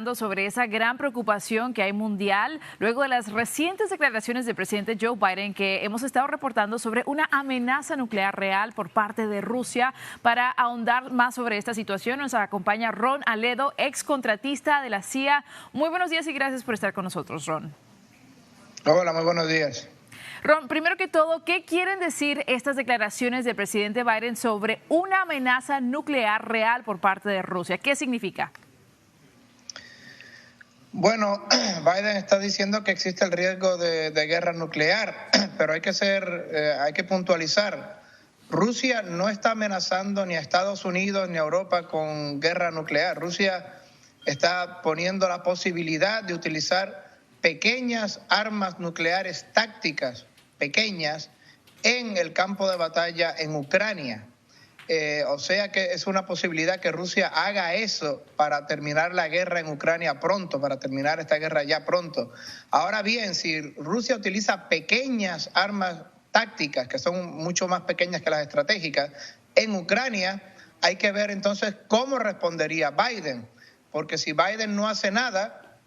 Sobre esa gran preocupación que hay mundial luego de las recientes declaraciones del presidente Joe Biden que hemos estado reportando sobre una amenaza nuclear real por parte de Rusia. Para ahondar más sobre esta situación nos acompaña Ron Aledo, ex contratista de la CIA. Muy buenos días y gracias por estar con nosotros, Ron. Hola, muy buenos días. Ron, primero que todo, ¿qué quieren decir estas declaraciones del presidente Biden sobre una amenaza nuclear real por parte de Rusia? ¿Qué significa? Bueno, Biden está diciendo que existe el riesgo de guerra nuclear, pero hay que puntualizar. Rusia no está amenazando ni a Estados Unidos ni a Europa con guerra nuclear. Rusia está poniendo la posibilidad de utilizar pequeñas armas nucleares tácticas, pequeñas, en el campo de batalla en Ucrania. O sea que es una posibilidad que Rusia haga eso para terminar la guerra en Ucrania pronto, para terminar esta guerra ya pronto. Ahora bien, si Rusia utiliza pequeñas armas tácticas, que son mucho más pequeñas que las estratégicas, en Ucrania, hay que ver entonces cómo respondería Biden. Porque si Biden no hace nada,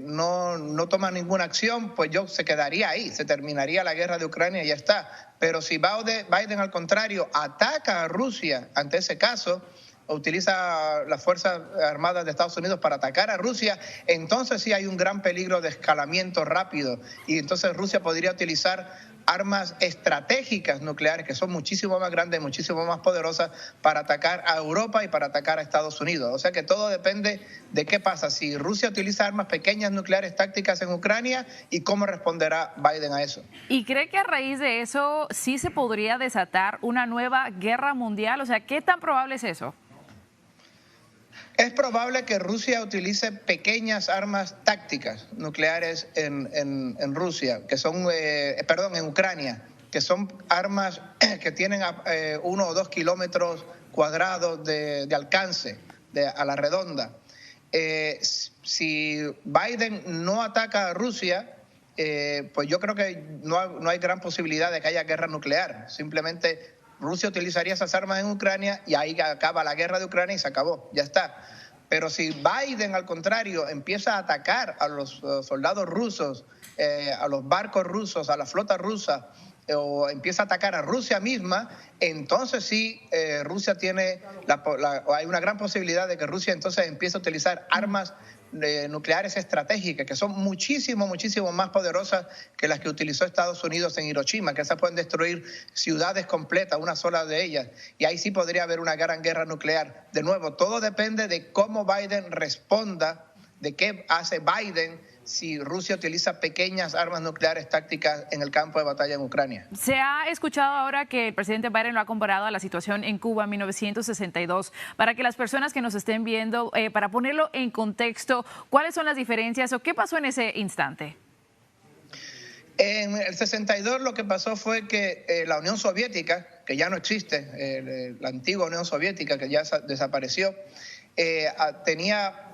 no toma ninguna acción, pues se quedaría ahí, se terminaría la guerra de Ucrania y ya está. Pero si Biden, al contrario, ataca a Rusia ante ese caso, utiliza las Fuerzas Armadas de Estados Unidos para atacar a Rusia, entonces sí hay un gran peligro de escalamiento rápido. Y entonces Rusia podría utilizar armas estratégicas nucleares que son muchísimo más grandes, muchísimo más poderosas para atacar a Europa y para atacar a Estados Unidos. O sea que todo depende de qué pasa. Si Rusia utiliza armas pequeñas nucleares tácticas en Ucrania y cómo responderá Biden a eso. ¿Y cree que a raíz de eso sí se podría desatar una nueva guerra mundial? O sea, ¿qué tan probable es eso? Es probable que Rusia utilice pequeñas armas tácticas nucleares en Rusia, que son, en Ucrania, que son armas que tienen 1 o 2 kilómetros cuadrados de alcance a la redonda. Si Biden no ataca a Rusia, pues yo creo que no hay gran posibilidad de que haya guerra nuclear. Simplemente Rusia utilizaría esas armas en Ucrania y ahí acaba la guerra de Ucrania y se acabó, ya está. Pero si Biden, al contrario, empieza a atacar a los soldados rusos, a los barcos rusos, a la flota rusa, o empieza a atacar a Rusia misma, entonces sí, Rusia hay una gran posibilidad de que Rusia entonces empiece a utilizar armas nucleares estratégicas, que son muchísimo más poderosas que las que utilizó Estados Unidos en Hiroshima, que esas pueden destruir ciudades completas, una sola de ellas, y ahí sí podría haber una gran guerra nuclear. De nuevo, todo depende de cómo Biden responda, de qué hace Biden si Rusia utiliza pequeñas armas nucleares tácticas en el campo de batalla en Ucrania. Se ha escuchado ahora que el presidente Biden lo ha comparado a la situación en Cuba en 1962. Para que las personas que nos estén viendo, para ponerlo en contexto, ¿cuáles son las diferencias o qué pasó en ese instante? En el 62 lo que pasó fue que la Unión Soviética, que ya no existe, la antigua Unión Soviética, que ya desapareció, tenía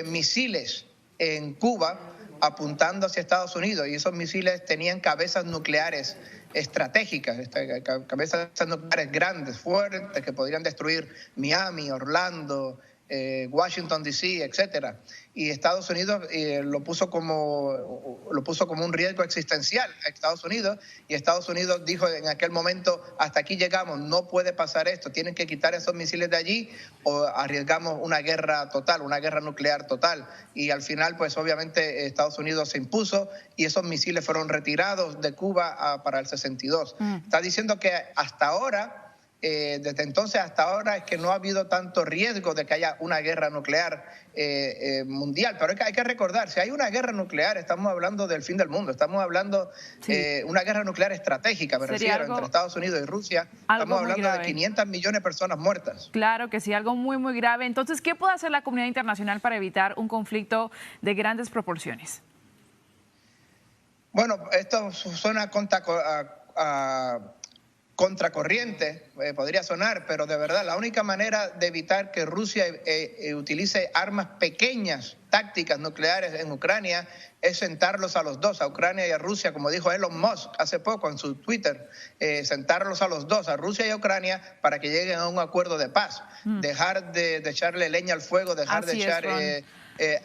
misiles en Cuba apuntando hacia Estados Unidos, y esos misiles tenían cabezas nucleares estratégicas, cabezas nucleares grandes, fuertes, que podrían destruir Miami, Orlando, Washington D.C., etcétera. Y Estados Unidos lo puso como un riesgo existencial a Estados Unidos, y Estados Unidos dijo en aquel momento: hasta aquí llegamos, no puede pasar esto, tienen que quitar esos misiles de allí o arriesgamos una guerra total, una guerra nuclear total. Y al final, pues obviamente Estados Unidos se impuso y esos misiles fueron retirados de Cuba para el 62. Está diciendo que hasta ahora, desde entonces hasta ahora, es que no ha habido tanto riesgo de que haya una guerra nuclear mundial. Pero hay que recordar, si hay una guerra nuclear, estamos hablando del fin del mundo, estamos hablando de una guerra nuclear estratégica, me refiero, entre Estados Unidos y Rusia. Estamos hablando de 500 millones de personas muertas. Claro que sí, algo muy grave. Entonces, ¿qué puede hacer la comunidad internacional para evitar un conflicto de grandes proporciones? Bueno, esto suena contracorriente, podría sonar, pero de verdad la única manera de evitar que Rusia utilice armas pequeñas, tácticas nucleares en Ucrania, es sentarlos a los dos, a Ucrania y a Rusia, como dijo Elon Musk hace poco en su Twitter, sentarlos a los dos, a Rusia y a Ucrania, para que lleguen a un acuerdo de paz. Dejar de echarle leña al fuego, dejar de echar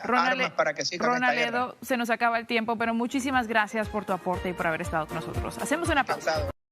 armas para que sigan esta guerra. Se nos acaba el tiempo, pero muchísimas gracias por tu aporte y por haber estado con nosotros. Hacemos una pausa.